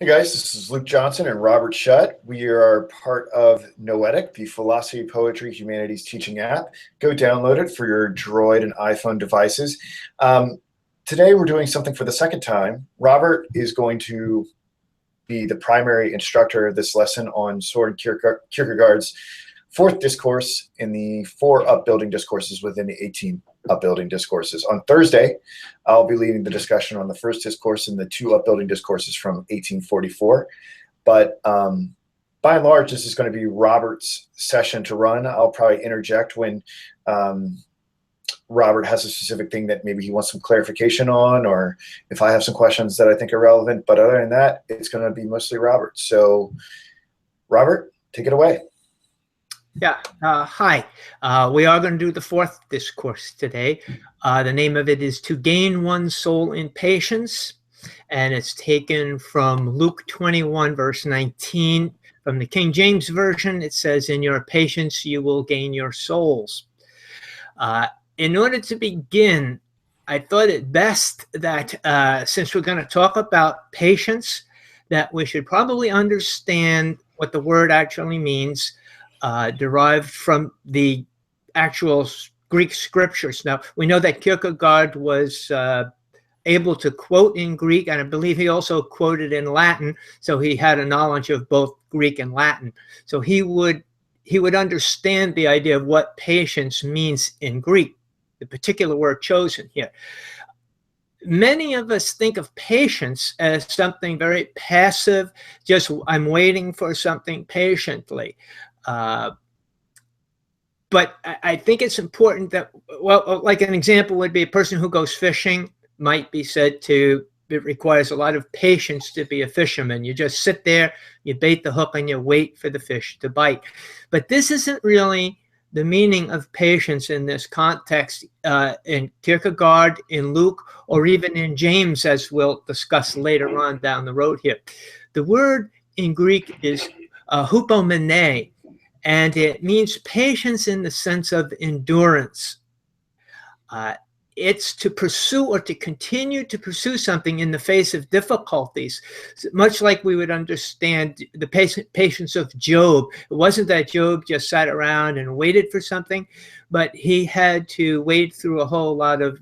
Hey guys, this is Luke Johnson and Robert Schut. We are part of Noetic, the philosophy, poetry, humanities teaching app. Go download it for your Droid and iPhone devices. Today we're doing something for the second time. Robert is going to be the primary instructor of this lesson on Soren Kierkegaard's fourth discourse in the 4 upbuilding discourses within the 18 upbuilding discourses. On Thursday, I'll be leading the discussion on the first discourse in the 2 upbuilding discourses from 1844. But by and large, this is going to be Robert's session to run. I'll probably interject when Robert has a specific thing that maybe he wants some clarification on, or if I have some questions that I think are relevant. But other than that, it's going to be mostly Robert. So Robert, take it away. Yeah, hi. We are going to do the 4th discourse today. The name of it is To Gain One's Soul in Patience, and it's taken from Luke 21, verse 19. From the King James Version, it says, "In your patience you will gain your souls." In order to begin, I thought it best that since we're going to talk about patience, that we should probably understand what the word actually means, derived from the actual Greek scriptures. Now, we know that Kierkegaard was able to quote in Greek, and I believe he also quoted in Latin, so he had a knowledge of both Greek and Latin. So he would understand the idea of what patience means in Greek, the particular word chosen here. Many of us think of patience as something very passive, just I'm waiting for something patiently. But I think it's important that, well, like an example would be a person who goes fishing might be said to, it requires a lot of patience to be a fisherman. You just sit there, you bait the hook, and you wait for the fish to bite. But this isn't really the meaning of patience in this context, in Kierkegaard, in Luke, or even in James, as we'll discuss later on down the road here. The word in Greek is hupomene, and it means patience in the sense of endurance. It's to pursue or to continue to pursue something in the face of difficulties, much like we would understand the patience of Job. It wasn't that Job just sat around and waited for something, but he had to wade through a whole lot of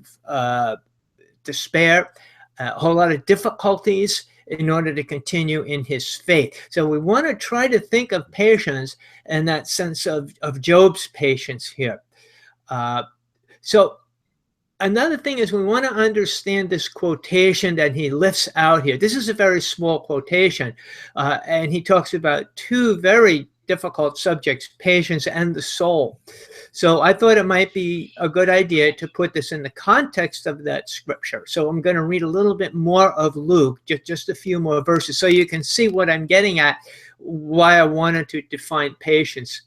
despair, a whole lot of difficulties in order to continue in his faith. So we want to try to think of patience in that sense of Job's patience here. So another thing is we want to understand this quotation that he lifts out here. This is a very small quotation, and he talks about 2 very difficult subjects, patience and the soul. So I thought it might be a good idea to put this in the context of that scripture. So I'm going to read a little bit more of Luke, just a few more verses, so you can see what I'm getting at, why I wanted to define patience.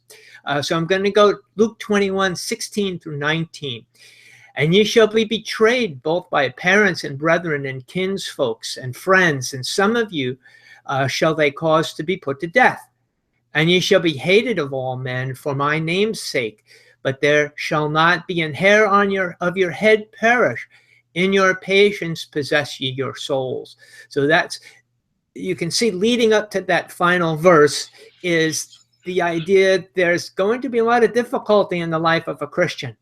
So I'm going to go Luke 21, 16 through 19. "And ye shall be betrayed both by parents and brethren and kinsfolks and friends, and some of you shall they cause to be put to death. And ye shall be hated of all men for my name's sake, but there shall not be an hair of your head perish. In your patience possess ye your souls." So that's, you can see leading up to that final verse is the idea there's going to be a lot of difficulty in the life of a Christian.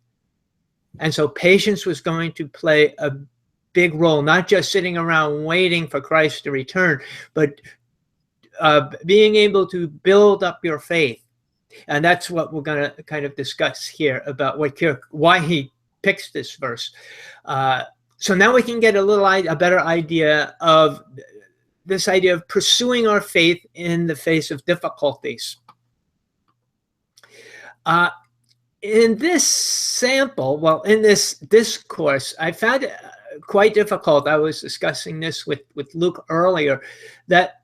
And so patience was going to play a big role, not just sitting around waiting for Christ to return, but being able to build up your faith. And that's what we're going to kind of discuss here about why he picks this verse. So now we can get a better idea of this idea of pursuing our faith in the face of difficulties. In this sample, well, in this discourse, I found it quite difficult. I was discussing this with Luke earlier, that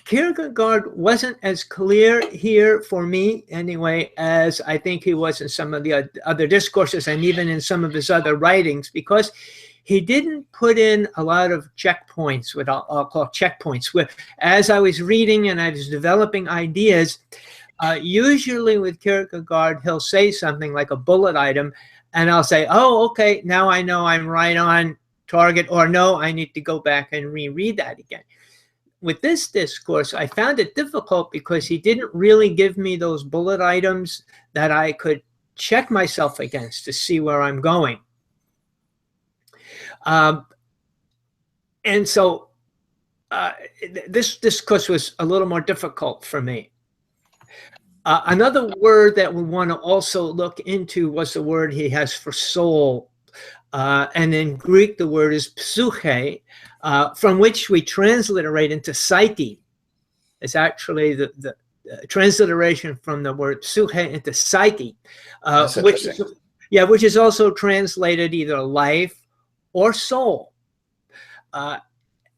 Kierkegaard wasn't as clear here for me anyway as I think he was in some of the other discourses and even in some of his other writings, because he didn't put in a lot of checkpoints, what I'll call checkpoints, where as I was reading and I was developing ideas, usually with Kierkegaard, he'll say something like a bullet item, and I'll say, oh, okay, now I know I'm right on target, or no, I need to go back and reread that again. with this discourse, I found it difficult because he didn't really give me those bullet items that I could check myself against to see where I'm going. And so this discourse was a little more difficult for me. Another word that we want to also look into was the word he has for soul. And in Greek, the word is psyche, from which we transliterate into psyche. It's actually the transliteration from the word psyche into psyche, which is also translated either life or soul.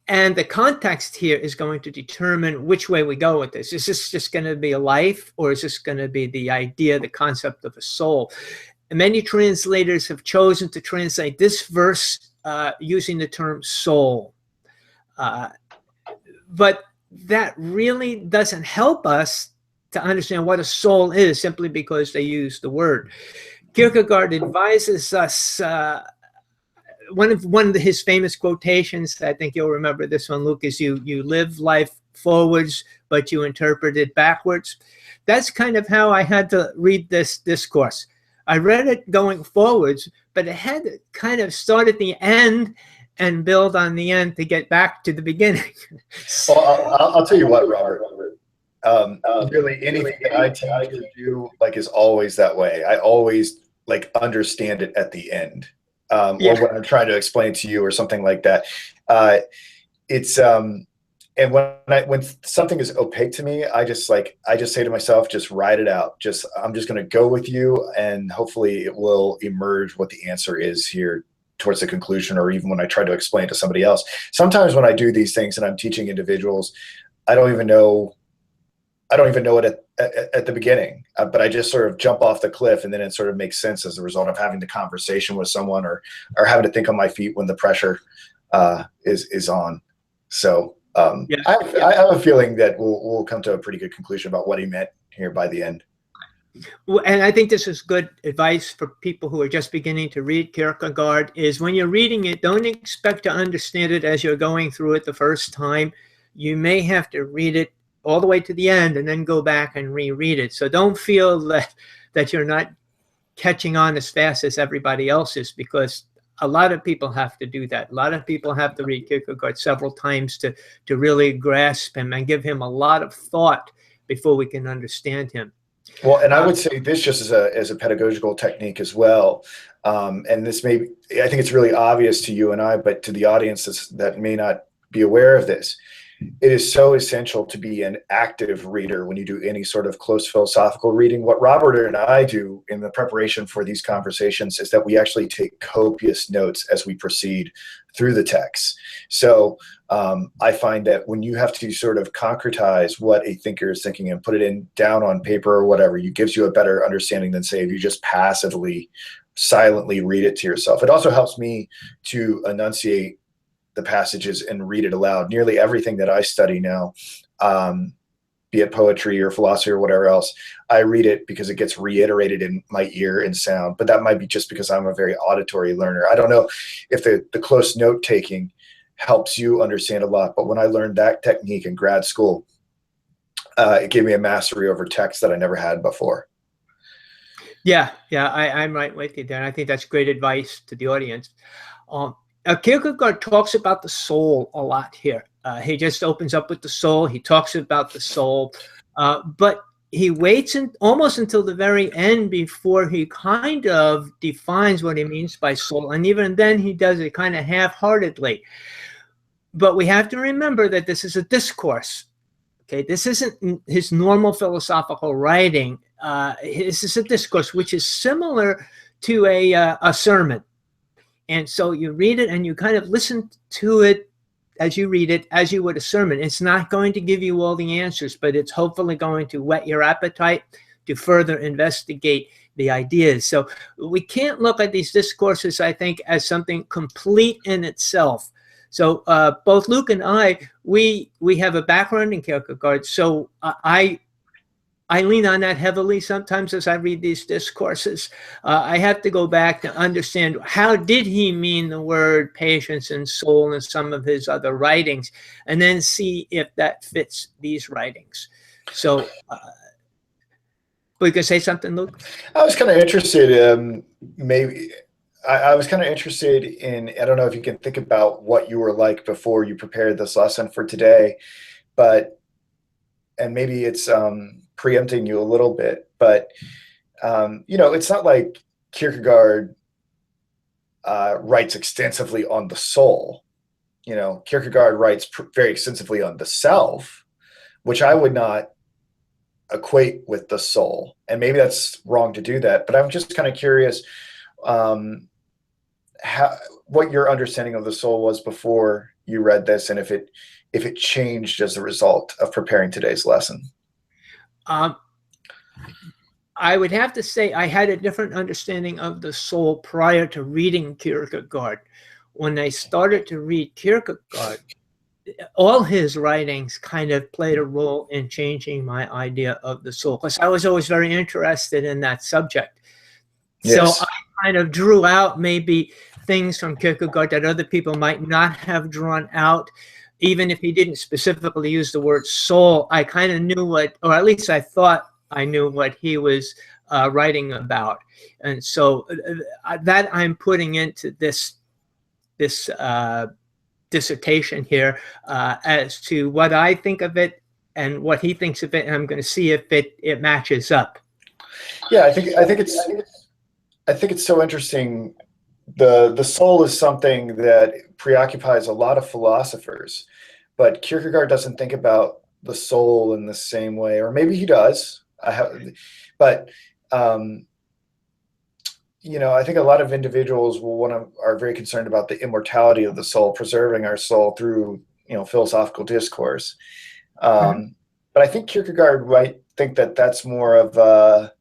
And the context here is going to determine which way we go with this. Is this just going to be a life, or is this going to be the idea, the concept of a soul? And many translators have chosen to translate this verse using the term soul. But that really doesn't help us to understand what a soul is simply because they use the word. Kierkegaard advises us, one of his famous quotations, I think you'll remember this one, Luke, is you live life forwards, but you interpret it backwards. That's kind of how I had to read this discourse. I read it going forwards, but it had to kind of start at the end and build on the end to get back to the beginning. Well, I'll tell you what, Robert. Really, anything that I tend to do is always that way. I always understand it at the end. Or when I'm trying to explain to you or something like that. And when something is opaque to me, I just say to myself, just write it out. I'm just going to go with you, and hopefully it will emerge what the answer is here towards the conclusion, or even when I try to explain to somebody else. Sometimes when I do these things and I'm teaching individuals, I don't even know it at the beginning, but I just sort of jump off the cliff, and then it sort of makes sense as a result of having the conversation with someone, or having to think on my feet when the pressure is on. So I have a feeling that we'll come to a pretty good conclusion about what he meant here by the end. Well, and I think this is good advice for people who are just beginning to read Kierkegaard, is when you're reading it, don't expect to understand it as you're going through it the first time. You may have to read it all the way to the end and then go back and reread it. So don't feel that you're not catching on as fast as everybody else is, because a lot of people have to do that. A lot of people have to read Kierkegaard several times to really grasp him and give him a lot of thought before we can understand him. Well, and I would say this just as a pedagogical technique as well. And this I think it's really obvious to you and I, but to the audience that may not be aware of this, it is so essential to be an active reader when you do any sort of close philosophical reading. What Robert and I do in the preparation for these conversations is that we actually take copious notes as we proceed through the text. So I find that when you have to sort of concretize what a thinker is thinking and put it down on paper or whatever, it gives you a better understanding than, say, if you just passively, silently read it to yourself. It also helps me to enunciate the passages and read it aloud. Nearly everything that I study now, be it poetry or philosophy or whatever else, I read it because it gets reiterated in my ear and sound. But that might be just because I'm a very auditory learner. I don't know if the close note taking helps you understand a lot, but when I learned that technique in grad school, it gave me a mastery over text that I never had before. Yeah, I'm right with you there. And I think that's great advice to the audience. Kierkegaard talks about the soul a lot here. He just opens up with the soul. He talks about the soul, but he waits almost until the very end before he kind of defines what he means by soul. And even then he does it kind of half-heartedly. But we have to remember that this is a discourse. Okay, this isn't his normal philosophical writing. This is a discourse, which is similar to a sermon. And so you read it and you kind of listen to it as you read it, as you would a sermon. It's not going to give you all the answers, but it's hopefully going to whet your appetite to further investigate the ideas. So we can't look at these discourses, I think, as something complete in itself. So both Luke and I, we have a background in Kierkegaard. So I I lean on that heavily sometimes as I read these discourses. I have to go back to understand, how did he mean the word patience and soul in some of his other writings, and then see if that fits these writings. So, we could say something, Luke? I was kind of interested, maybe. I was kind of interested in, I don't know if you can think about what you were like before you prepared this lesson for today, but, and maybe it's preempting you a little bit, but, you know, it's not like Kierkegaard writes extensively on the soul. You know, Kierkegaard writes very extensively on the self, which I would not equate with the soul. And maybe that's wrong to do that, but I'm just kind of curious what your understanding of the soul was before you read this, and if it changed as a result of preparing today's lesson. I would have to say I had a different understanding of the soul prior to reading Kierkegaard. When I started to read Kierkegaard, all his writings kind of played a role in changing my idea of the soul, because I was always very interested in that subject. Yes. So I kind of drew out maybe things from Kierkegaard that other people might not have drawn out. Even if he didn't specifically use the word soul, I kind of knew what, or at least I thought I knew what he was writing about. And so that I'm putting into this dissertation here as to what I think of it and what he thinks of it, and I'm going to see if it matches up. Yeah, I think it's so interesting. The soul is something that preoccupies a lot of philosophers, but Kierkegaard doesn't think about the soul in the same way, or maybe he does. But you know, I think a lot of individuals are very concerned about the immortality of the soul, preserving our soul through, you know, philosophical discourse. But I think Kierkegaard might think that that's more of a,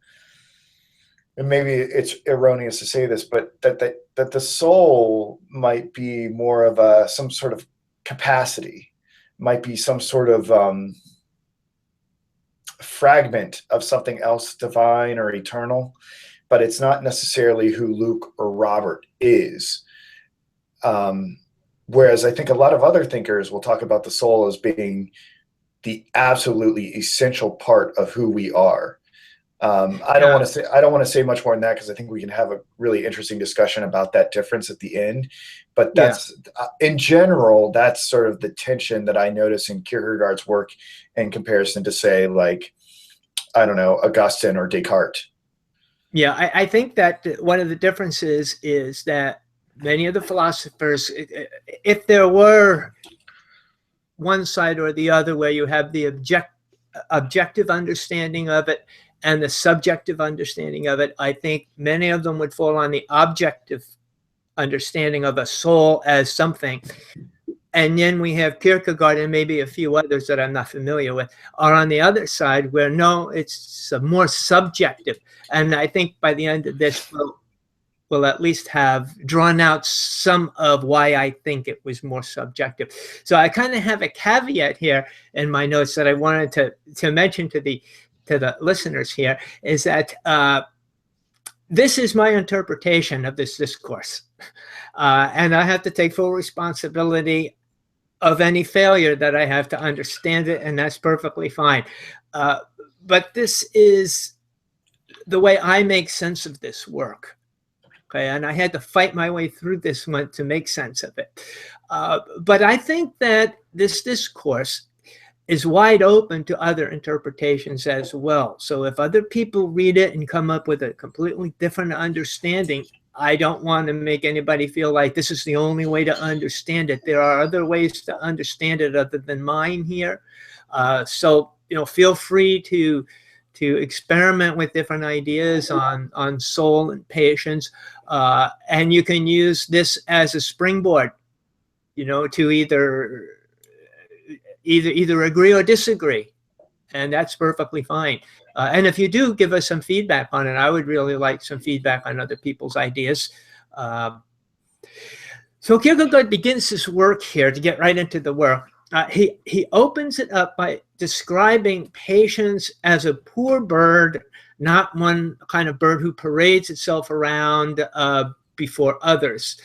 and maybe it's erroneous to say this, but that the soul might be more of some sort of capacity, might be some sort of fragment of something else divine or eternal, but it's not necessarily who Luke or Robert is. Whereas I think a lot of other thinkers will talk about the soul as being the absolutely essential part of who we are. I don't want to say much more than that, because I think we can have a really interesting discussion about that difference at the end. But that's in general, that's sort of the tension that I notice in Kierkegaard's work in comparison to, say, like, I don't know, Augustine or Descartes. Yeah, I think that one of the differences is that many of the philosophers, if there were one side or the other where you have the objective understanding of it and the subjective understanding of it, I think many of them would fall on the objective understanding of a soul as something. And then we have Kierkegaard and maybe a few others that I'm not familiar with are on the other side, where no, it's more subjective. And I think by the end of this, we'll at least have drawn out some of why I think it was more subjective. So I kind of have a caveat here in my notes that I wanted to mention to the listeners here, is that this is my interpretation of this discourse. And I have to take full responsibility of any failure that I have to understand it, and that's perfectly fine. But this is the way I make sense of this work. Okay, and I had to fight my way through this one to make sense of it. But I think that this discourse is wide open to other interpretations as well. So if other people read it and come up with a completely different understanding, I don't want to make anybody feel like this is the only way to understand it. There are other ways to understand it other than mine here. So, you know, feel free to experiment with different ideas on soul and patience. And you can use this as a springboard, you know, to either agree or disagree. And that's perfectly fine. And if you do give us some feedback on it, I would really like some feedback on other people's ideas. So Kierkegaard begins his work here, to get right into the work, he opens it up by describing patience as a poor bird, not one kind of bird who parades itself around before others.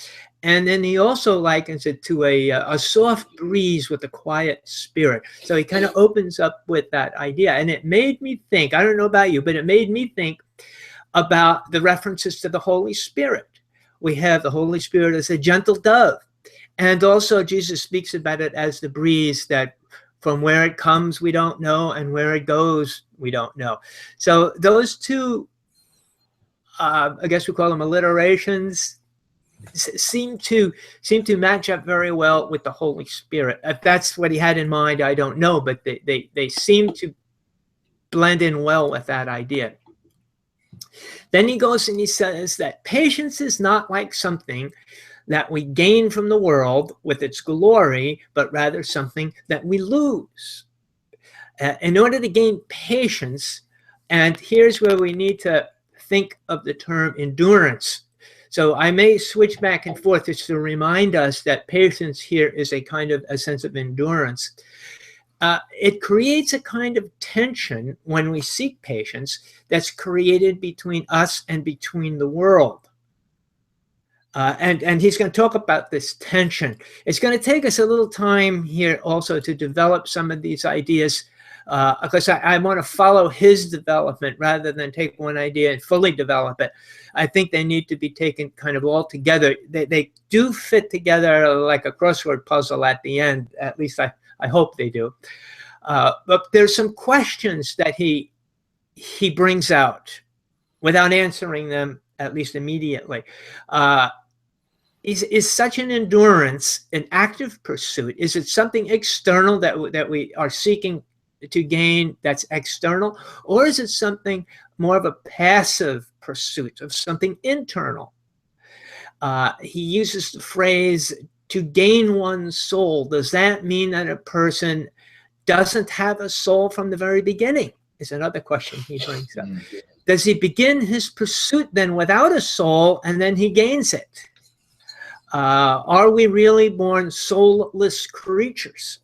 And then he also likens it to a soft breeze with a quiet spirit. So he kind of opens up with that idea. And it made me think, I don't know about you, but it made me think about the references to the Holy Spirit. We have the Holy Spirit as a gentle dove. And also Jesus speaks about it as the breeze that from where it comes, we don't know, and where it goes, we don't know. So those two, I guess we call them alliterations, seem to match up very well with the Holy Spirit. If that's what he had in mind, I don't know, but they seem to blend in well with that idea. Then he goes and he says that patience is not like something that we gain from the world with its glory, but rather something that we lose. In order to gain patience, and here's where we need to think of the term endurance. So I may switch back and forth just to remind us that patience here is a kind of a sense of endurance. It creates a kind of tension when we seek patience that's created between us and between the world. And he's going to talk about this tension. It's going to take us a little time here also to develop some of these ideas, because I want to follow his development rather than take one idea and fully develop it. I think they need to be taken kind of all together. They do fit together like a crossword puzzle at the end. At least I hope they do. But there's some questions that he brings out without answering them, at least immediately. Is such an endurance an active pursuit? Is it something external that we are seeking to gain that's external? Or is it something more of a passive pursuit of something internal? He uses the phrase, to gain one's soul. Does that mean that a person doesn't have a soul from the very beginning? Is another question he brings up. Does he begin his pursuit then without a soul and then he gains it? Are we really born soulless creatures?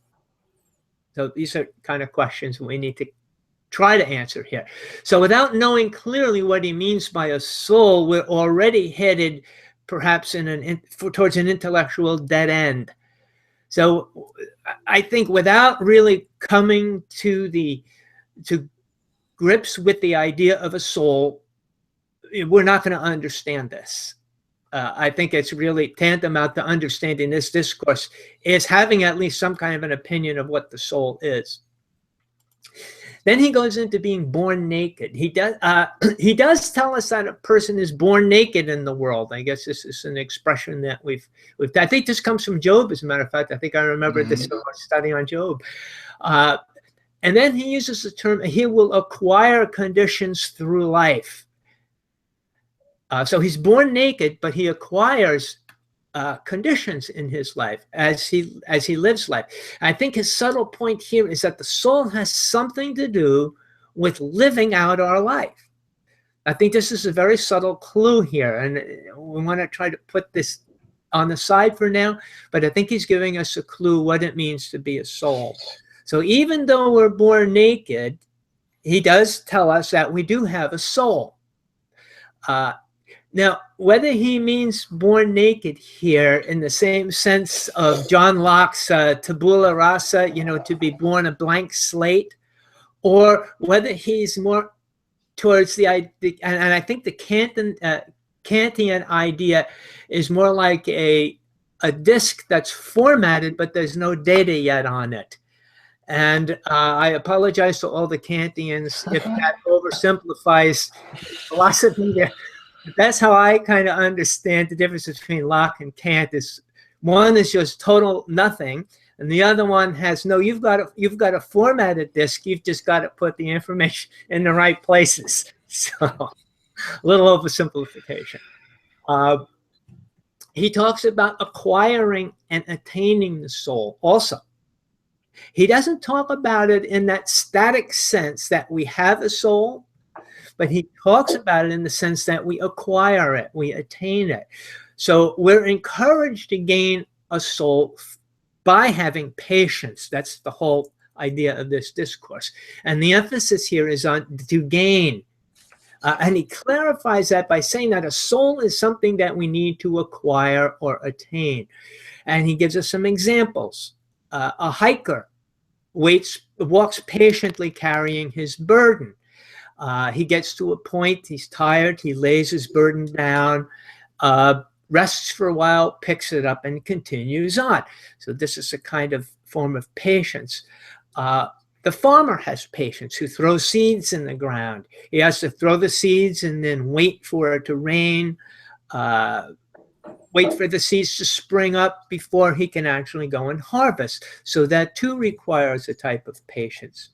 So these are kind of questions we need to try to answer here. So without knowing clearly what he means by a soul, we're already headed perhaps towards an intellectual dead end. So I think without really coming to grips with the idea of a soul, we're not going to understand this. I think it's really tantamount to understanding this discourse is having at least some kind of an opinion of what the soul is. Then he goes into being born naked. He does tell us that a person is born naked in the world. I guess this is an expression that I think this comes from Job, as a matter of fact. I think I remember this from our study on Job. And then he uses the term, he will acquire conditions through life. So he's born naked, but he acquires conditions in his life as he lives life. I think his subtle point here is that the soul has something to do with living out our life. I think this is a very subtle clue here, and we want to try to put this on the side for now, but I think he's giving us a clue what it means to be a soul. So even though we're born naked, he does tell us that we do have a soul. Now, whether he means born naked here in the same sense of John Locke's tabula rasa, to be born a blank slate, or whether he's more towards the idea, and I think the Kantian idea is more like a disk that's formatted, but there's no data yet on it. And I apologize to all the Kantians if that oversimplifies philosophy there. That's how I kind of understand the difference between Locke and Kant. Is one is just total nothing, and the other one has no. You've got a formatted disk. You've just got to put the information in the right places. So, a little oversimplification. He talks about acquiring and attaining the soul. Also, he doesn't talk about it in that static sense that we have a soul. But he talks about it in the sense that we acquire it, we attain it. So we're encouraged to gain a soul by having patience. That's the whole idea of this discourse. And the emphasis here is on to gain. And he clarifies that by saying that a soul is something that we need to acquire or attain. And he gives us some examples. A hiker walks patiently carrying his burden. He gets to a point, he's tired, he lays his burden down, rests for a while, picks it up, and continues on. So this is a kind of form of patience. The farmer has patience, who throws seeds in the ground. He has to throw the seeds and then wait for it to rain, wait for the seeds to spring up before he can actually go and harvest. So that too requires a type of patience.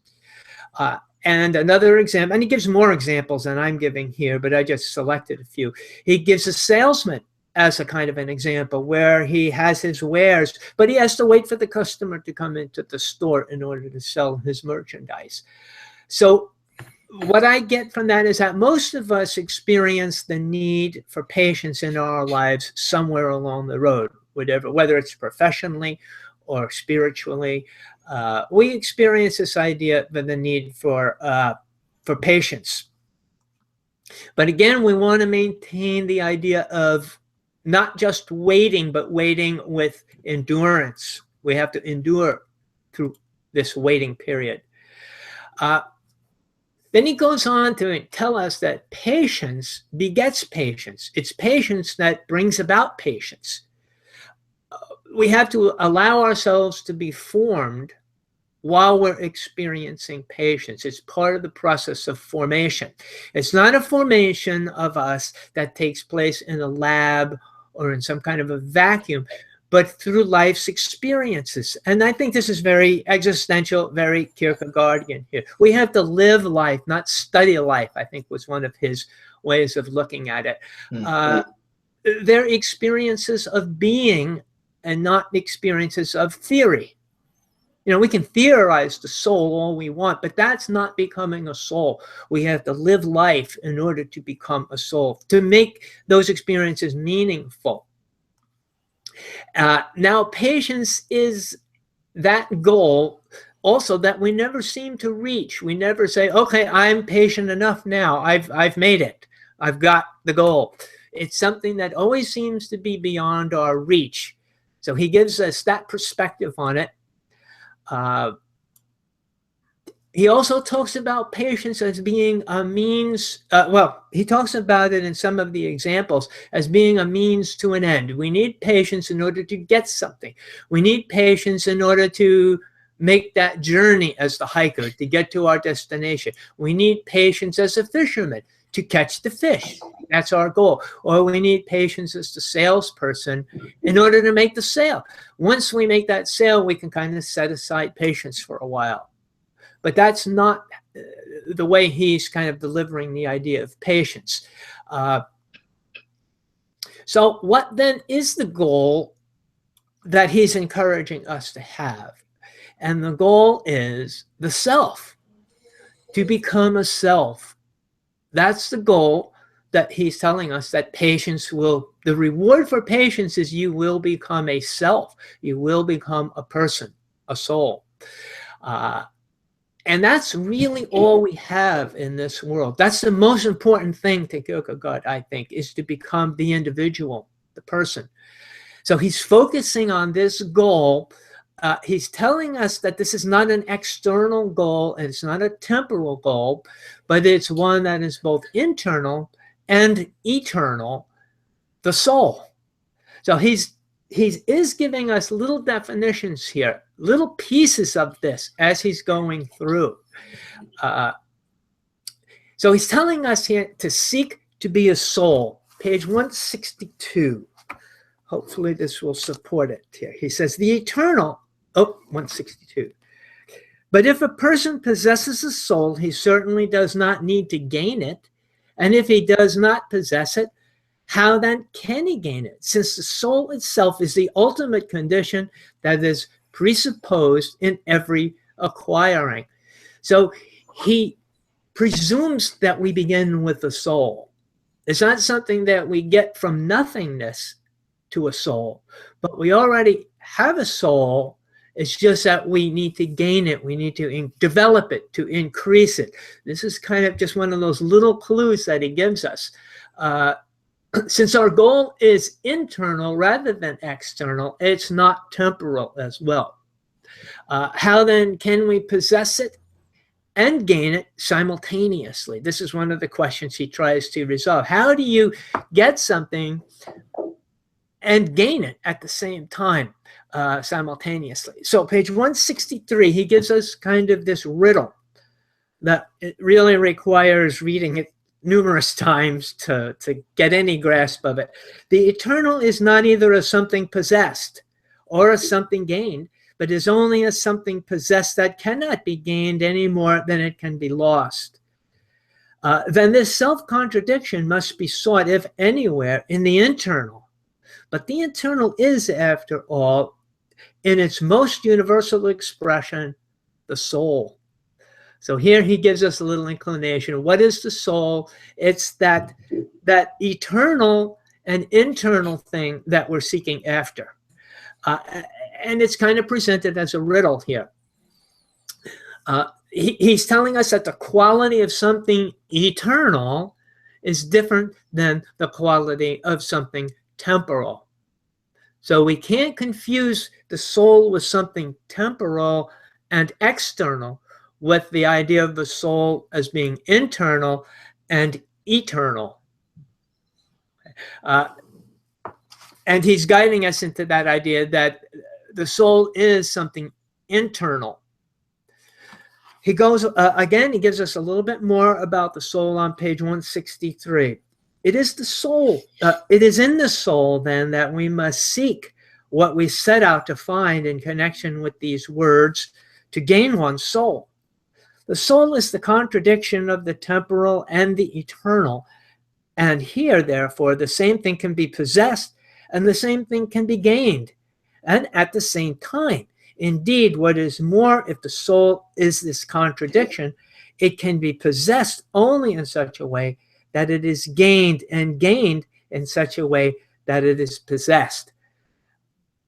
And another example, and he gives more examples than I'm giving here, but I just selected a few. He gives a salesman as a kind of an example where he has his wares, but he has to wait for the customer to come into the store in order to sell his merchandise. So what I get from that is that most of us experience the need for patience in our lives somewhere along the road, whether it's professionally or spiritually. We experience this idea of the need for patience. But again, we want to maintain the idea of not just waiting, but waiting with endurance. We have to endure through this waiting period. Then he goes on to tell us that patience begets patience. It's patience that brings about patience. We have to allow ourselves to be formed while we're experiencing patience. It's part of the process of formation. It's not a formation of us that takes place in a lab or in some kind of a vacuum, but through life's experiences. And I think this is very existential, very Kierkegaardian here. We have to live life, not study life, I think was one of his ways of looking at it. They're experiences of being and not experiences of theory. You know, we can theorize the soul all we want, but that's not becoming a soul. We have to live life in order to become a soul, to make those experiences meaningful. Now, patience is that goal also that we never seem to reach. We never say, okay, I'm patient enough now. I've made it. I've got the goal. It's something that always seems to be beyond our reach. So he gives us that perspective on it. He also talks about patience as being a means, he talks about it in some of the examples as being a means to an end. We need patience in order to get something. We need patience in order to make that journey as the hiker, to get to our destination. We need patience as a fisherman to catch the fish. That's our goal. Or we need patience as the salesperson in order to make the sale. Once we make that sale, we can kind of set aside patience for a while. But that's not the way he's kind of delivering the idea of patience. So what then is the goal that he's encouraging us to have? And the goal is the self, to become a self. That's the goal that he's telling us, that patience will, the reward for patience is you will become a self. You will become a person, a soul. And that's really all we have in this world. That's the most important thing to Kierkegaard, I think, is to become the individual, the person. So he's focusing on this goal. He's telling us that this is not an external goal, and it's not a temporal goal, but it's one that is both internal and eternal, the soul. So he is giving us little definitions here, little pieces of this as he's going through. So he's telling us here to seek to be a soul. Page 162. Hopefully this will support it here. He says, the eternal, 162. But if a person possesses a soul, he certainly does not need to gain it. And if he does not possess it, how then can he gain it? Since the soul itself is the ultimate condition that is presupposed in every acquiring. So he presumes that we begin with the soul. It's not something that we get from nothingness to a soul, but we already have a soul It's just that we need to gain it. We need to develop it, to increase it. This is kind of just one of those little clues that he gives us. Since our goal is internal rather than external, it's not temporal as well. How then can we possess it and gain it simultaneously? This is one of the questions he tries to resolve. How do you get something and gain it at the same time, simultaneously? So page 163, he gives us kind of this riddle that it really requires reading it numerous times to get any grasp of it. The eternal is not either a something possessed or a something gained, but is only a something possessed that cannot be gained any more than it can be lost. Then this self-contradiction must be sought, if anywhere, in the internal. But the internal is, after all, in its most universal expression, the soul. So here he gives us a little inclination. What is the soul? It's that eternal and internal thing that we're seeking after. And it's kind of presented as a riddle here. He's telling us that the quality of something eternal is different than the quality of something temporal. So we can't confuse the soul with something temporal and external, with the idea of the soul as being internal and eternal. And he's guiding us into that idea that the soul is something internal. He goes, again, he gives us a little bit more about the soul on page 163. It is the soul, it is in the soul then that we must seek what we set out to find in connection with these words to gain one's soul. The soul is the contradiction of the temporal and the eternal. And here, therefore, the same thing can be possessed and the same thing can be gained, and at the same time. Indeed, what is more, if the soul is this contradiction, it can be possessed only in such a way that it is gained, and gained in such a way that it is possessed.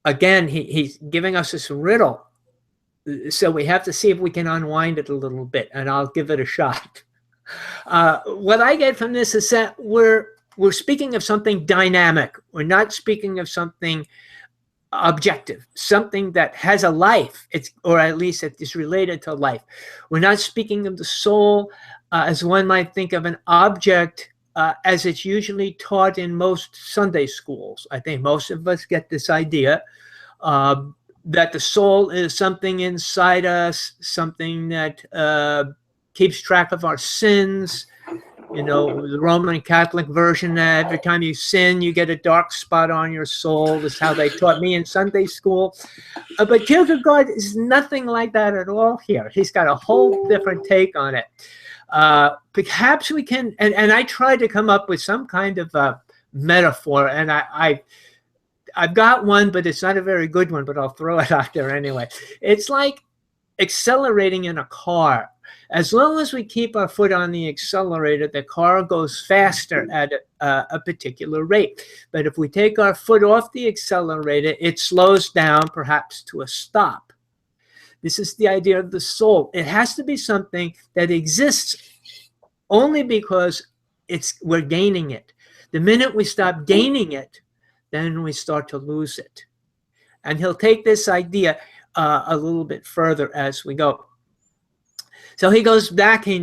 Again, he's giving us this riddle. So we have to see if we can unwind it a little bit, and I'll give it a shot. What I get from this is that we're speaking of something dynamic. We're not speaking of something objective, something that has a life, or at least it is related to life. We're not speaking of the soul as one might think of an object as it's usually taught in most Sunday schools. I think most of us get this idea that the soul is something inside us, something that keeps track of our sins. You know, the Roman Catholic version, every time you sin, you get a dark spot on your soul. That's how they taught me in Sunday school. But Kierkegaard is nothing like that at all here. He's got a whole different take on it. Perhaps we can, and I tried to come up with some kind of metaphor, and I've got one, but it's not a very good one, but I'll throw it out there anyway. It's like accelerating in a car. As long as we keep our foot on the accelerator, the car goes faster at a particular rate. But if we take our foot off the accelerator, it slows down, perhaps to a stop. This is the idea of the soul. It has to be something that exists only because we're gaining it. The minute we stop gaining it, then we start to lose it. And he'll take this idea a little bit further as we go. So he goes back, he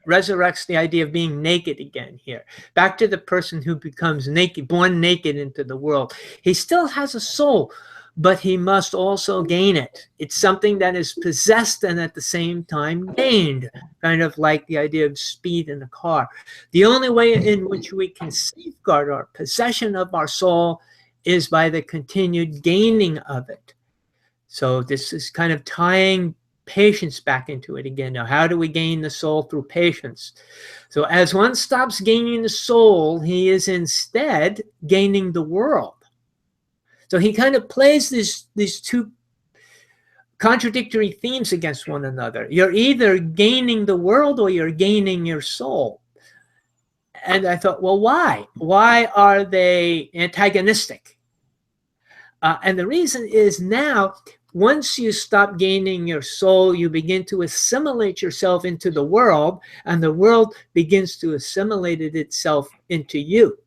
resurrects the idea of being naked again here. Back to the person who becomes naked, born naked into the world. He still has a soul, but he must also gain it. It's something that is possessed and at the same time gained, kind of like the idea of speed in a car. The only way in which we can safeguard our possession of our soul is by the continued gaining of it. So this is kind of tying patience back into it again. Now, how do we gain the soul? Through patience. So as one stops gaining the soul, he is instead gaining the world. So he kind of plays these two contradictory themes against one another. You're either gaining the world or you're gaining your soul. And I thought, well, why? Why are they antagonistic? And the reason is now once you stop gaining your soul, you begin to assimilate yourself into the world, and the world begins to assimilate itself into you.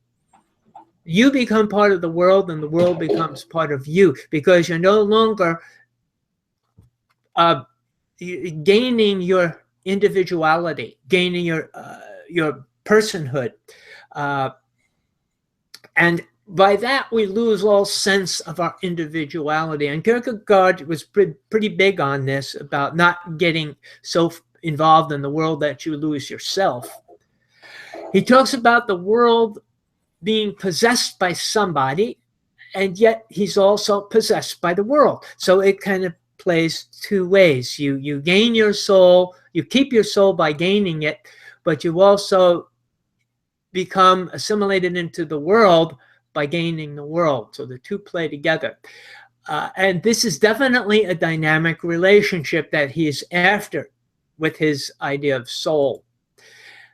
You become part of the world, and the world becomes part of you, because you're no longer gaining your individuality, gaining your personhood. And by that, we lose all sense of our individuality. And Kierkegaard was pretty big on this, about not getting so involved in the world that you lose yourself. He talks about the world being possessed by somebody, and yet he's also possessed by the world. So it kind of plays two ways. You gain your soul, you keep your soul by gaining it, but you also become assimilated into the world by gaining the world. So the two play together. And this is definitely a dynamic relationship that he's after with his idea of soul.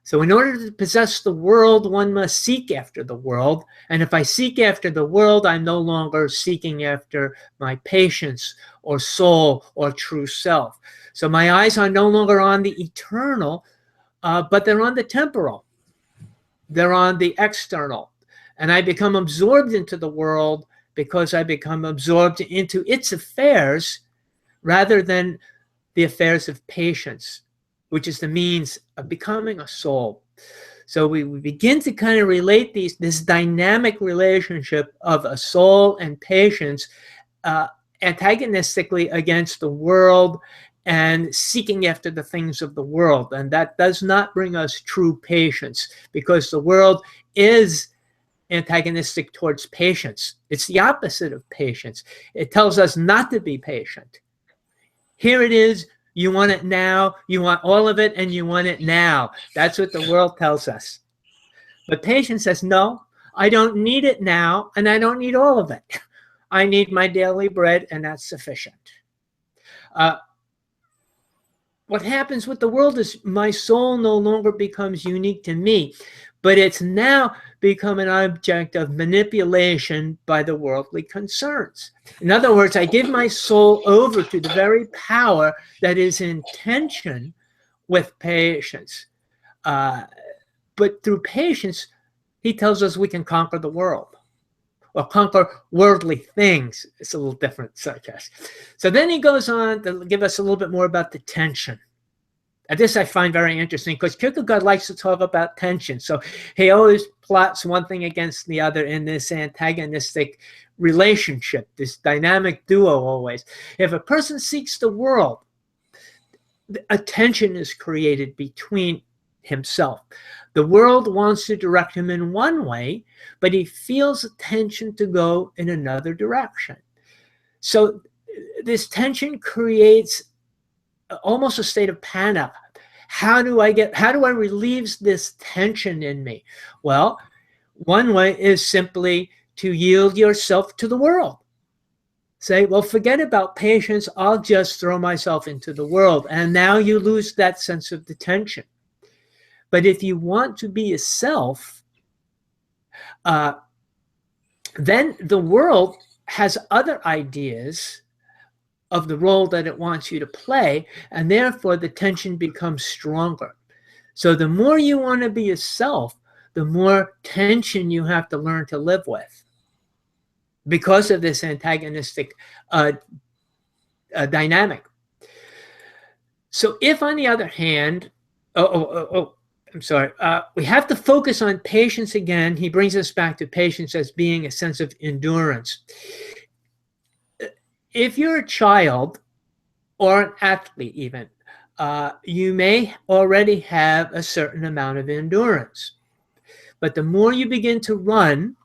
So in order to possess the world, one must seek after the world. And if I seek after the world, I'm no longer seeking after my patience or soul or true self. So my eyes are no longer on the eternal, but they're on the temporal. They're on the external. And I become absorbed into the world because I become absorbed into its affairs rather than the affairs of patience, which is the means of becoming a soul. So we begin to kind of relate this dynamic relationship of a soul and patience antagonistically against the world and seeking after the things of the world. And that does not bring us true patience, because the world is antagonistic towards patience. It's the opposite of patience. It tells us not to be patient. Here it is. You want it now. You want all of it, and you want it now. That's what the world tells us. But patience says, no, I don't need it now, and I don't need all of it. I need my daily bread, and that's sufficient. What happens with the world is my soul no longer becomes unique to me, but it's now become an object of manipulation by the worldly concerns. In other words, I give my soul over to the very power that is in tension with patience. But through patience, he tells us we can conquer the world, or conquer worldly things. It's a little different, I guess. So then he goes on to give us a little bit more about the tension. And this I find very interesting, because Kierkegaard likes to talk about tension. So he always plots one thing against the other in this antagonistic relationship, this dynamic duo always. If a person seeks the world, a tension is created between himself. The world wants to direct him in one way, but he feels a tension to go in another direction. So this tension creates almost a state of panic. How do I relieve this tension in me? Well, one way is simply to yield yourself to the world. Say, well, forget about patience. I'll just throw myself into the world. And now you lose that sense of the tension. But if you want to be a self, then the world has other ideas of the role that it wants you to play, and therefore the tension becomes stronger. So the more you want to be a self, the more tension you have to learn to live with, because of this antagonistic dynamic. So if, on the other hand, I'm sorry, we have to focus on patience again. He brings us back to patience as being a sense of endurance. If you're a child or an athlete even, you may already have a certain amount of endurance. But the more you begin to run,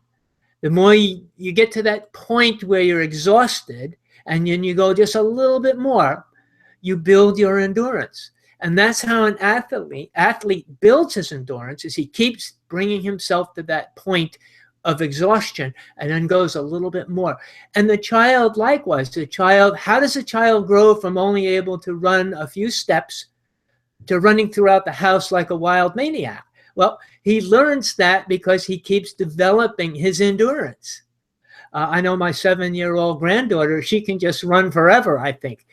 the more you get to that point where you're exhausted, and then you go just a little bit more, you build your endurance. And that's how an athlete builds his endurance, is he keeps bringing himself to that point of exhaustion and then goes a little bit more. And the child likewise, how does a child grow from only able to run a few steps to running throughout the house like a wild maniac? Well, he learns that because he keeps developing his endurance. I know my 7-year-old granddaughter, she can just run forever, I think.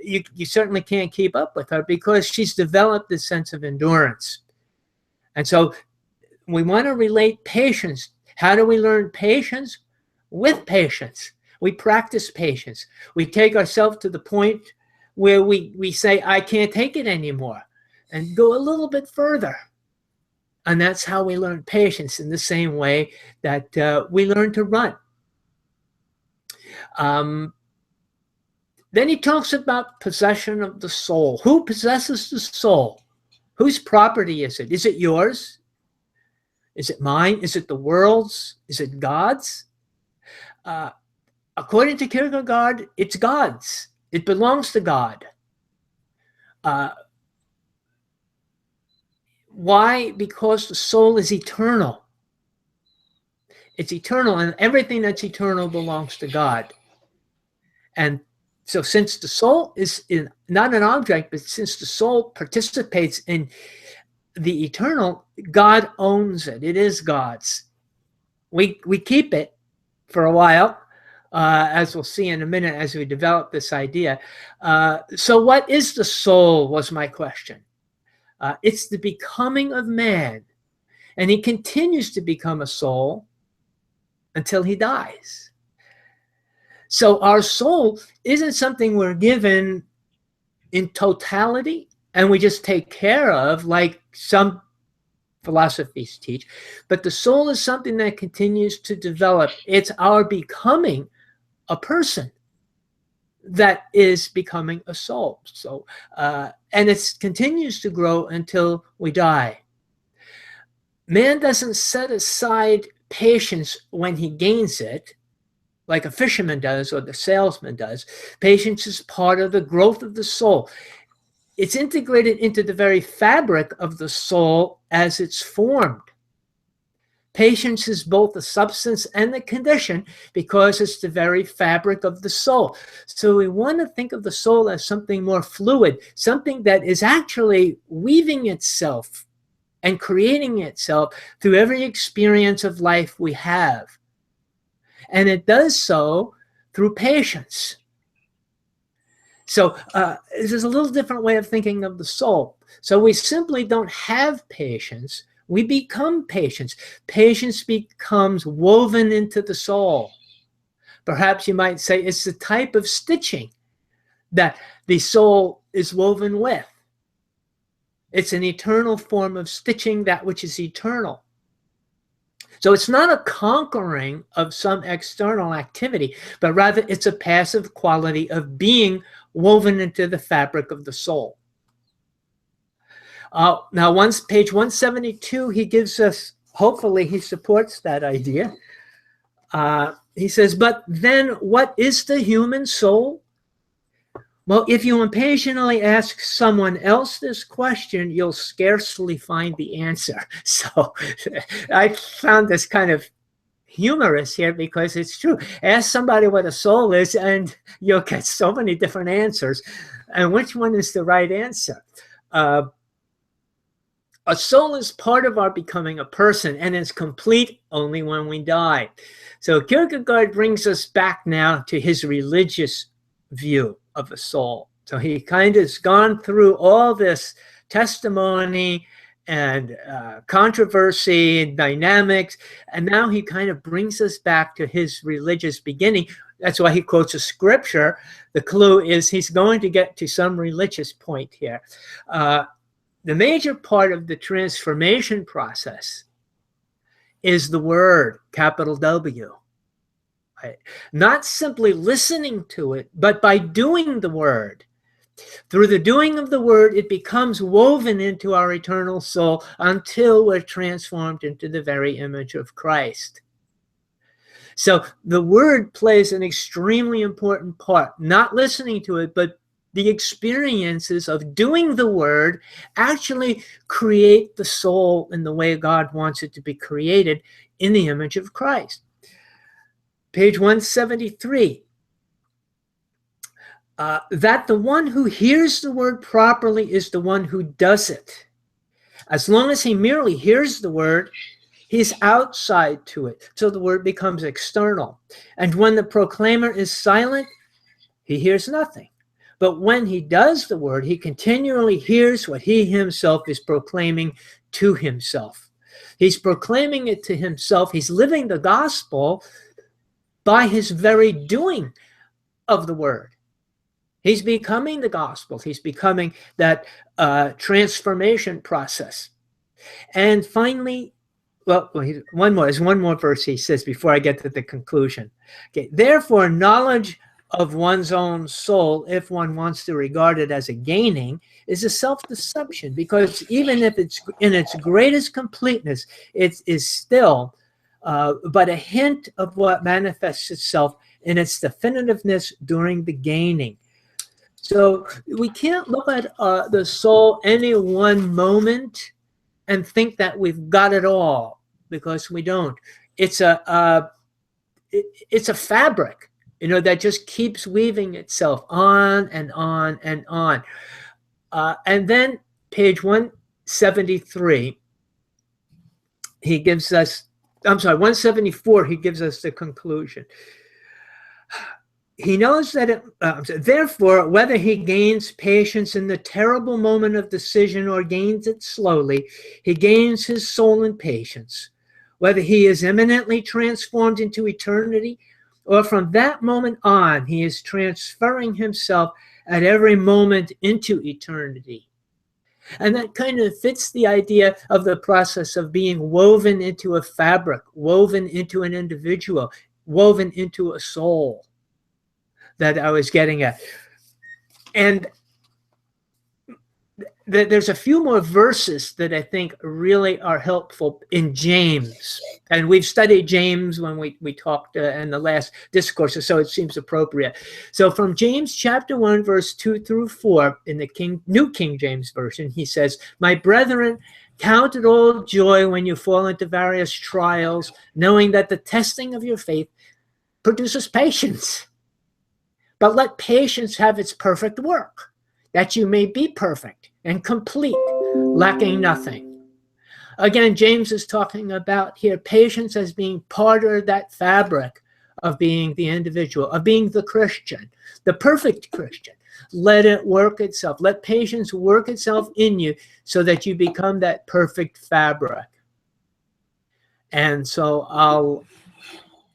You certainly can't keep up with her because she's developed this sense of endurance. And so we want to relate patience. How do we learn patience? With patience. We practice patience. We take ourselves to the point where we say, I can't take it anymore, and go a little bit further. And that's how we learn patience, in the same way that we learn to run. Then he talks about possession of the soul. Who possesses the soul? Whose property is it? Is it yours? Is it mine? Is it the world's? Is it God's? According to Kierkegaard, it's God's. It belongs to God. Why? Because the soul is eternal. It's eternal, and everything that's eternal belongs to God. And so since the soul is not an object, but since the soul participates in the eternal, God owns it. It is God's. We keep it for a while, as we'll see in a minute as we develop this idea. So what is the soul, was my question. It's the becoming of man. And he continues to become a soul until he dies. So our soul isn't something we're given in totality and we just take care of, like some philosophies teach. But the soul is something that continues to develop. It's our becoming a person that is becoming a soul. So, and it continues to grow until we die. Man doesn't set aside patience when he gains it, like a fisherman does or the salesman does. Patience is part of the growth of the soul. It's integrated into the very fabric of the soul as it's formed. Patience is both the substance and the condition because it's the very fabric of the soul. So we want to think of the soul as something more fluid, something that is actually weaving itself and creating itself through every experience of life we have. And it does so through patience. So this is a little different way of thinking of the soul. So we simply don't have patience. We become patience. Patience becomes woven into the soul. Perhaps you might say it's the type of stitching that the soul is woven with. It's an eternal form of stitching that which is eternal. So it's not a conquering of some external activity, but rather it's a passive quality of being woven into the fabric of the soul. Now, page 172, he gives us, hopefully he supports that idea. He says, but then what is the human soul? Well, if you impatiently ask someone else this question, you'll scarcely find the answer. So I found this kind of humorous here because it's true. Ask somebody what a soul is and you'll get so many different answers. And which one is the right answer? A soul is part of our becoming a person, and it's complete only when we die. So Kierkegaard brings us back now to his religious view of a soul. So he kind of has gone through all this testimony and controversy and dynamics, and now he kind of brings us back to his religious beginning. That's why he quotes a scripture. The clue is he's going to get to some religious point here. The major part of the transformation process is the word, capital W. Right? Not simply listening to it, but by doing the word. Through the doing of the word, it becomes woven into our eternal soul until we're transformed into the very image of Christ. So the word plays an extremely important part, not listening to it, but the experiences of doing the word actually create the soul in the way God wants it to be created, in the image of Christ. Page 173. That the one who hears the word properly is the one who does it. As long as he merely hears the word, He's outside to it. So the word becomes external. And when the proclaimer is silent, he hears nothing. But when he does the word, he continually hears what he himself is proclaiming to himself. He's proclaiming it to himself. He's living the gospel by his very doing of the word. He's becoming the gospel. He's becoming that transformation process. And finally, well, there's one more verse he says before I get to the conclusion. Okay, therefore, knowledge of one's own soul, if one wants to regard it as a gaining, is a self-deception, because even if it's in its greatest completeness, it is still but a hint of what manifests itself in its definitiveness during the gaining. So we can't look at the soul any one moment and think that we've got it all, because we don't. It's a fabric, that just keeps weaving itself on and on and on. And then page 173, he gives us, 174, he gives us the conclusion. He knows that therefore, whether he gains patience in the terrible moment of decision or gains it slowly, he gains his soul in patience. Whether he is imminently transformed into eternity, or from that moment on, he is transferring himself at every moment into eternity. And that kind of fits the idea of the process of being woven into a fabric, woven into an individual, woven into a soul that I was getting at. And there's a few more verses that I think really are helpful in James. And we've studied James when we talked in the last discourses, so it seems appropriate. So from James chapter 1, verse 2 through 4, in the New King James Version, he says, "My brethren, count it all joy when you fall into various trials, knowing that the testing of your faith produces patience. But let patience have its perfect work, that you may be perfect and complete, lacking nothing." Again, James is talking about here patience as being part of that fabric of being the individual, of being the Christian, the perfect Christian. Let it work itself. Let patience work itself in you so that you become that perfect fabric. And so I'll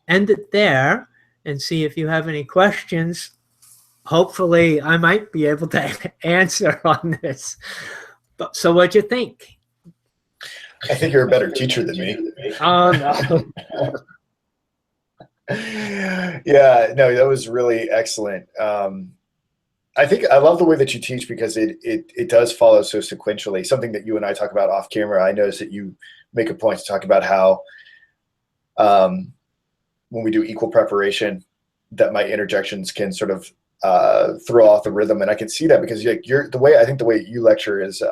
end it there and see if you have any questions. Hopefully, I might be able to answer on this. But, so what do you think? I think you're a better teacher than me. Oh, no. Yeah, no, that was really excellent. I think I love the way that you teach, because it does follow so sequentially. Something that you and I talk about off camera. I notice that you make a point to talk about how when we do equal preparation, that my interjections can sort of throw off the rhythm, and I can see that because the way you lecture is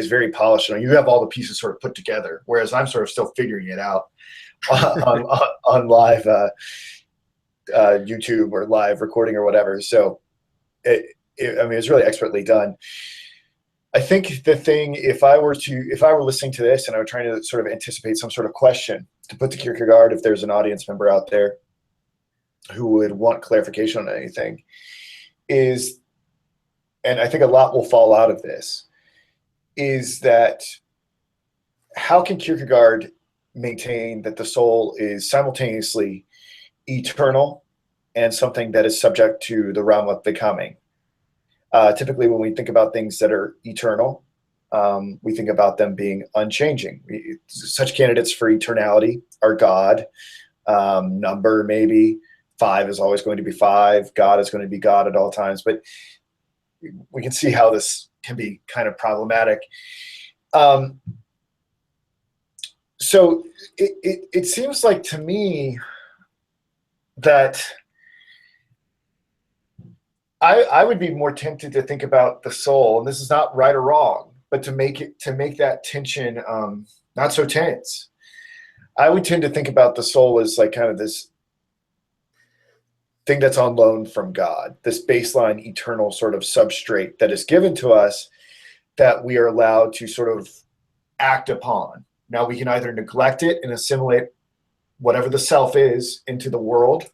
very polished. You have all the pieces sort of put together, whereas I'm sort of still figuring it out on live YouTube or live recording or whatever. So it's really expertly done. I think the thing, if I were listening to this and I were trying to sort of anticipate some sort of question to put to Kierkegaard, if there's an audience member out there who would want clarification on anything, and I think a lot will fall out of this, is that how can Kierkegaard maintain that the soul is simultaneously eternal and something that is subject to the realm of becoming? Typically, when we think about things that are eternal, we think about them being unchanging. Such candidates for eternality are God, number maybe. 5 is always going to be 5. God is going to be God at all times. But we can see how this can be kind of problematic. So it seems like to me that I would be more tempted to think about the soul, and this is not right or wrong, but to make that tension not so tense. I would tend to think about the soul as like kind of this thing that's on loan from God, this baseline eternal sort of substrate that is given to us that we are allowed to sort of act upon. Now we can either neglect it and assimilate whatever the self is into the world,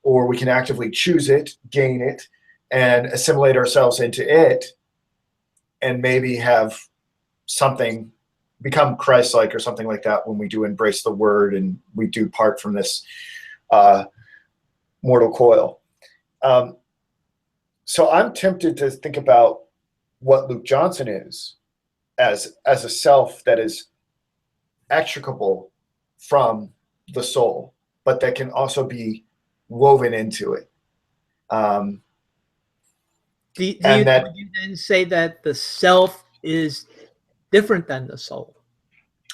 or we can actively choose it, gain it, and assimilate ourselves into it, and maybe have something become Christ-like or something like that when we do embrace the word and we do part from this mortal coil. So I'm tempted to think about what Luke Johnson is as a self that is extricable from the soul, but that can also be woven into it. Would you then say that the self is different than the soul?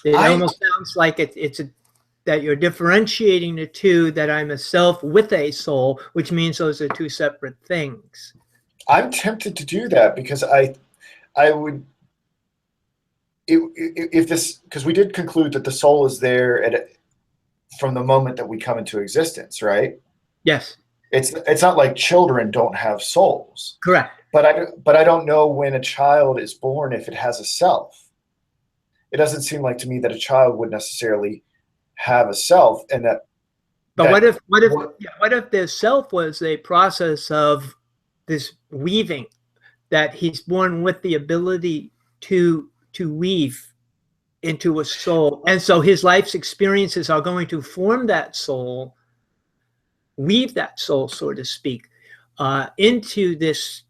It almost sounds like that you're differentiating the two, that I'm a self with a soul, which means those are two separate things. I'm tempted to do that because I would, if this, because we did conclude that the soul is there from the moment that we come into existence, right? Yes. It's not like children don't have souls. Correct. But I don't know when a child is born if it has a self. It doesn't seem like to me that a child would necessarily have a self, and that. But what if the self was a process of this weaving, that he's born with the ability to weave into a soul, and so his life's experiences are going to form that soul, weave that soul, so to speak, into this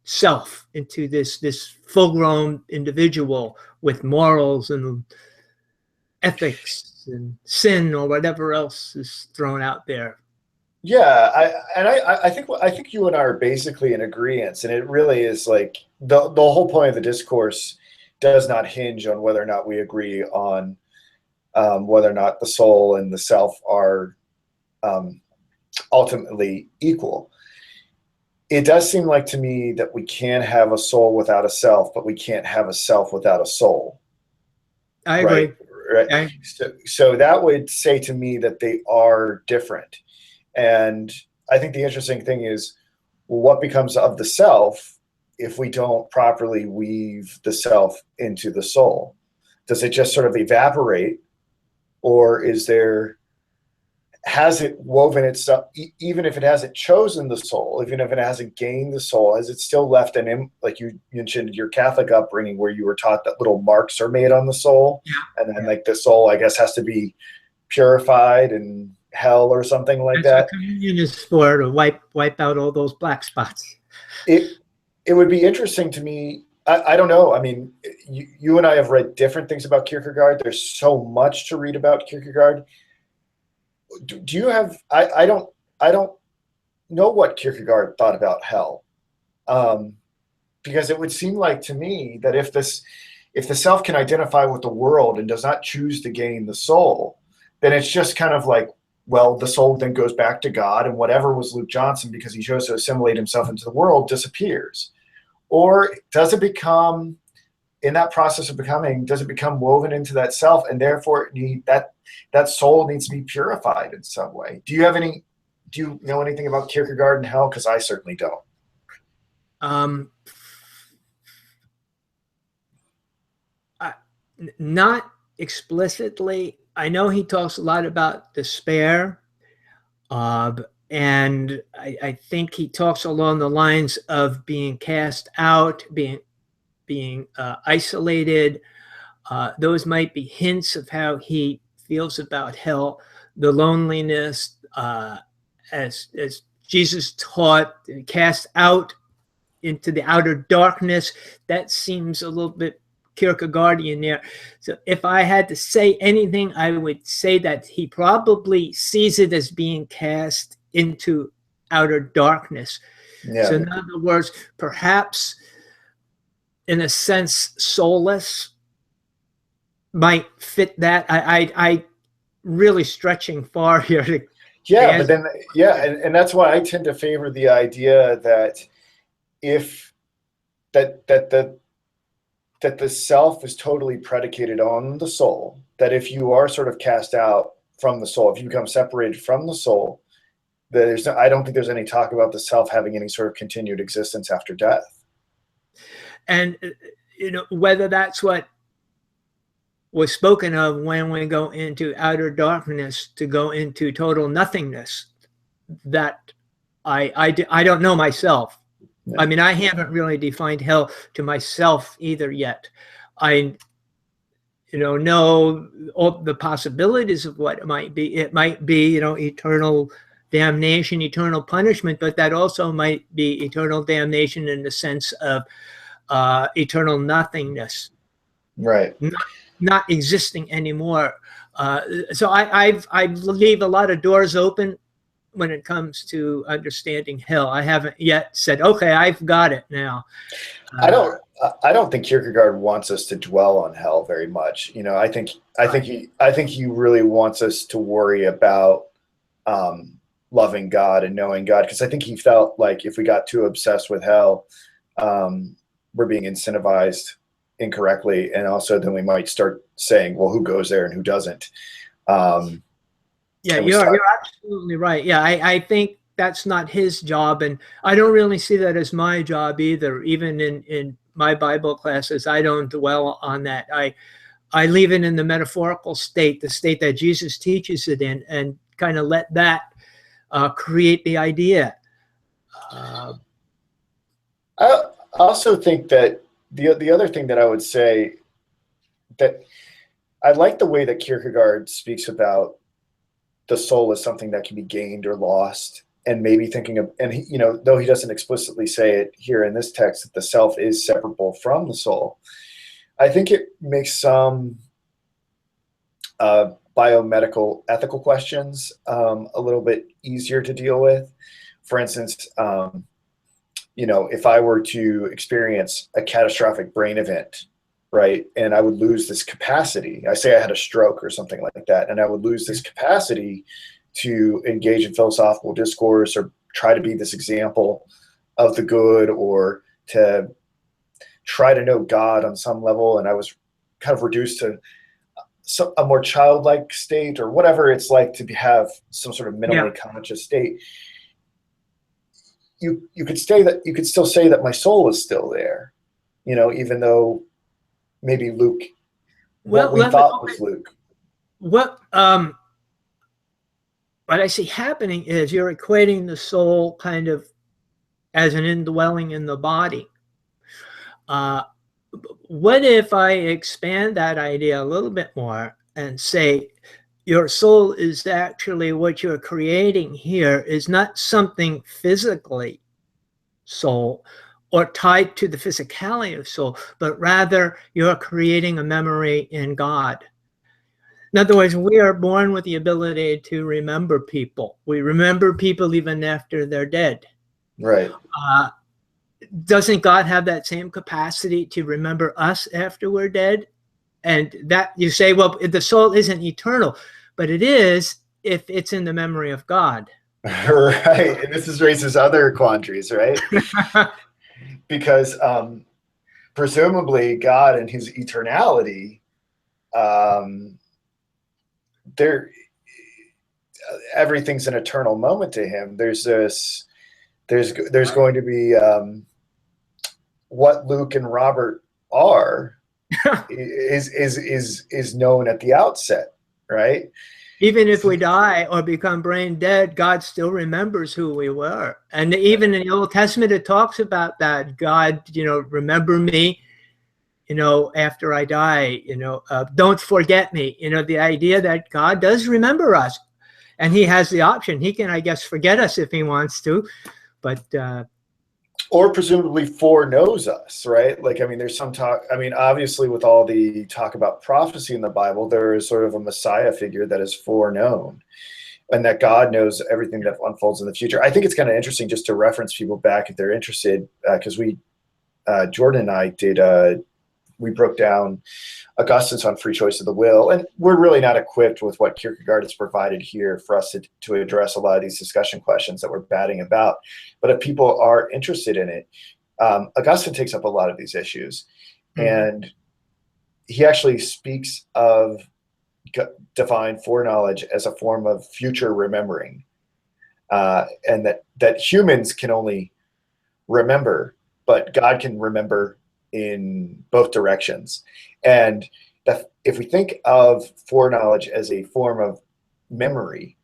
self, into this full-grown individual with morals and ethics and sin or whatever else is thrown out there. Yeah, I think you and I are basically in agreement, and it really is like the whole point of the discourse does not hinge on whether or not we agree on whether or not the soul and the self are ultimately equal. It does seem like to me that we can have a soul without a self, but we can't have a self without a soul. I agree. Right. So that would say to me that they are different. And I think the interesting thing is, well, what becomes of the self if we don't properly weave the self into the soul? Does it just sort of evaporate, or has it woven itself, even if it hasn't chosen the soul, even if it hasn't gained the soul, has it still left like you mentioned your Catholic upbringing where you were taught that little marks are made on the soul, and then like the soul, I guess, has to be purified in hell or something like that. Communion is for to wipe out all those black spots. It would be interesting to me. I don't know. I mean, you and I have read different things about Kierkegaard. There's so much to read about Kierkegaard. Do you have? I don't know what Kierkegaard thought about hell, because it would seem like to me that if the self can identify with the world and does not choose to gain the soul, then it's just kind of like, well, the soul then goes back to God, and whatever was Luke Johnson, because he chose to assimilate himself into the world, disappears. Or does it become, in that process of becoming, does it become woven into that self, and therefore that soul needs to be purified in some way? Do you know anything about Kierkegaard and hell? Because I certainly don't. Not explicitly. I know he talks a lot about despair, and I think he talks along the lines of being cast out, being isolated. Those might be hints of how he feels about hell. The loneliness, as Jesus taught, cast out into the outer darkness. That seems a little bit Kierkegaardian there. So if I had to say anything, I would say that he probably sees it as being cast into outer darkness. Yeah. So in other words, perhaps in a sense, soulless might fit that. I really stretching far here to but then and that's why I tend to favor the idea that if that the self is totally predicated on the soul, that if you are sort of cast out from the soul, if you become separated from the soul, I don't think there's any talk about the self having any sort of continued existence after death. And whether that's what was spoken of when we go into outer darkness to go into total nothingness. That I don't know myself. Yeah. I mean, I haven't really defined hell to myself either yet. I know all the possibilities of what it might be. It might be, eternal damnation, eternal punishment, but that also might be eternal damnation in the sense of eternal nothingness, Right. not existing anymore. So I leave a lot of doors open when it comes to understanding hell. I haven't yet said, okay, I've got it now. I don't think Kierkegaard wants us to dwell on hell very much. I think he really wants us to worry about loving God and knowing God, because I think he felt like if we got too obsessed with hell, we're being incentivized incorrectly, and also then we might start saying, well, who goes there and who doesn't? Yeah, you're absolutely right. Yeah, I think that's not his job, and I don't really see that as my job either. Even in my Bible classes, I don't dwell on that. I leave it in the metaphorical state, the state that Jesus teaches it in, and kind of let that create the idea. I also think that the other thing that I would say, that I like the way that Kierkegaard speaks about the soul as something that can be gained or lost, and maybe thinking of, and though he doesn't explicitly say it here in this text, that the self is separable from the soul. I think it makes some biomedical ethical questions a little bit easier to deal with. For instance, if I were to experience a catastrophic brain event, right, and I would lose this capacity, I say I had a stroke or something like that, and I would lose this capacity to engage in philosophical discourse or try to be this example of the good, or to try to know God on some level, and I was kind of reduced to a more childlike state, or whatever it's like to have some sort of minimally conscious state. You could still say that my soul is still there, even though maybe Luke, what we thought was Luke. What I see happening is you're equating the soul kind of as an indwelling in the body. What if I expand that idea a little bit more and say your soul is actually what you're creating here is not something physically soul or tied to the physicality of soul, but rather you're creating a memory in God. In other words, we are born with the ability to remember people. We remember people even after they're dead. Right. Doesn't God have that same capacity to remember us after we're dead? And that you say, well, the soul isn't eternal, but it is if it's in the memory of God. Right. And this raises other quandaries, right? Because presumably God and his eternality, everything's an eternal moment to him. There's going to be what Luke and Robert are is known at the outset, right? Even if we die or become brain dead, God still remembers who we were. And even in the Old Testament, it talks about that. God, remember me, after I die, don't forget me. The idea that God does remember us, and he has the option. He can, I guess, forget us if he wants to, but or presumably foreknows us, right? Like, I mean, there's some talk. I mean, obviously, with all the talk about prophecy in the Bible, there is sort of a Messiah figure that is foreknown, and that God knows everything that unfolds in the future. I think it's kind of interesting just to reference people back if they're interested, because Jordan and I we broke down Augustine's on free choice of the will, and we're really not equipped with what Kierkegaard has provided here for us to address a lot of these discussion questions that we're batting about. But if people are interested in it, Augustine takes up a lot of these issues, and he actually speaks of divine foreknowledge as a form of future remembering, and that humans can only remember, but God can remember in both directions. And that if we think of foreknowledge as a form of memory,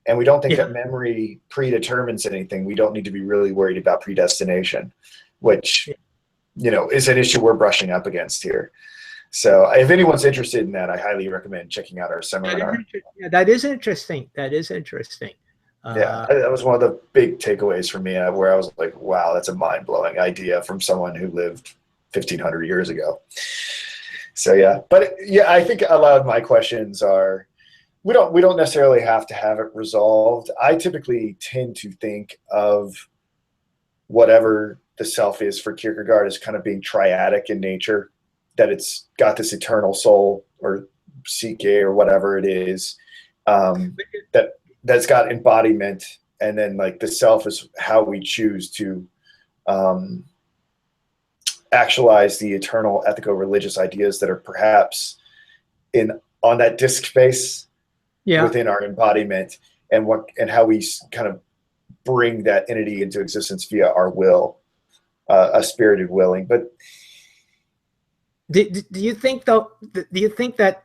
and we don't think that memory predetermines anything, we don't need to be really worried about predestination, which, you know, is an issue we're brushing up against here. So if anyone's interested in that, I highly recommend checking out our seminar. That is interesting. That is interesting. Yeah, that was one of the big takeaways for me, where I was like, wow, that's a mind-blowing idea from someone who lived 1,500 years ago. So yeah, but yeah, I think a lot of my questions are, we don't necessarily have to have it resolved. I typically tend to think of whatever the self is for Kierkegaard as kind of being triadic in nature, that it's got this eternal soul or psyche or whatever it is, that's got embodiment, and then like the self is how we choose to actualize the eternal ethico-religious ideas that are perhaps on that disk space within our embodiment, and how we kind of bring that entity into existence via our will, a spirited willing. But do you think though? Do you think that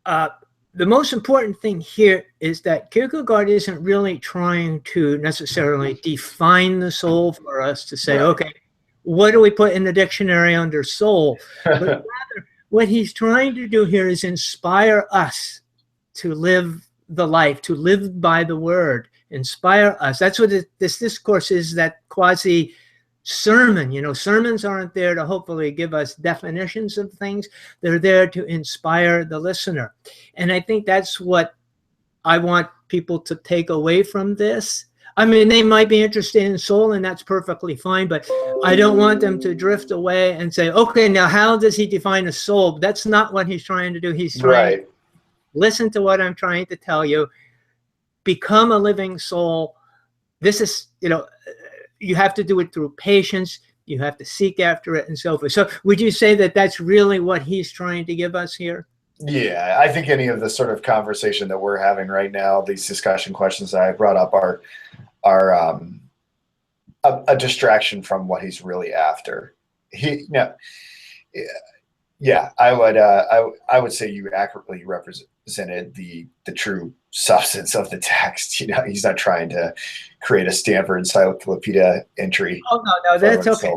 the most important thing here is that Kierkegaard isn't really trying to necessarily define the soul for us to say, okay, what do we put in the dictionary under soul? But rather, what he's trying to do here is inspire us to live the life, to live by the word, inspire us. That's what this discourse is, that quasi sermon. You know, sermons aren't there to hopefully give us definitions of things. They're there to inspire the listener. And I think that's what I want people to take away from this. I mean, they might be interested in soul, and that's perfectly fine, but I don't want them to drift away and say, okay, now how does he define a soul? That's not what he's trying to do. He's trying to listen to what I'm trying to tell you, become a living soul. This is, you know, you have to do it through patience. You have to seek after it and so forth. So would you say that that's really what he's trying to give us here? Yeah, I think any of the sort of conversation that we're having right now, these discussion questions that I brought up are a distraction from what he's really after. I would say you accurately represented the true substance of the text. You know, he's not trying to create a Stanford Encyclopedia entry. Oh no, that's okay.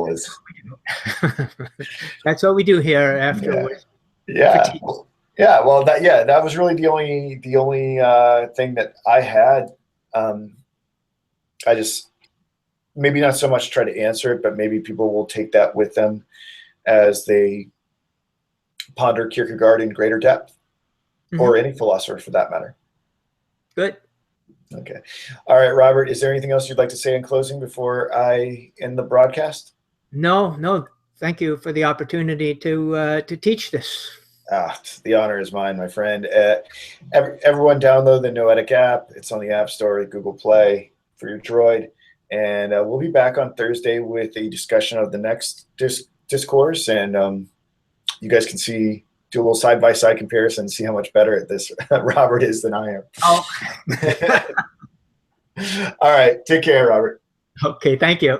That's what we do here afterwards. Yeah. Well, that was really the only thing that I had. I just maybe not so much try to answer it, but maybe people will take that with them as they ponder Kierkegaard in greater depth, or any philosopher for that matter. Good. Okay. All right, Robert, is there anything else you'd like to say in closing before I end the broadcast? No. Thank you for the opportunity to teach this. The honor is mine, my friend. Everyone download the Noetic app. It's on the App Store, Google Play for your Droid. And we'll be back on Thursday with a discussion of the next discourse. And you guys can do a little side-by-side comparison and see how much better at this Robert is than I am. Oh. All right. Take care, Robert. Okay. Thank you.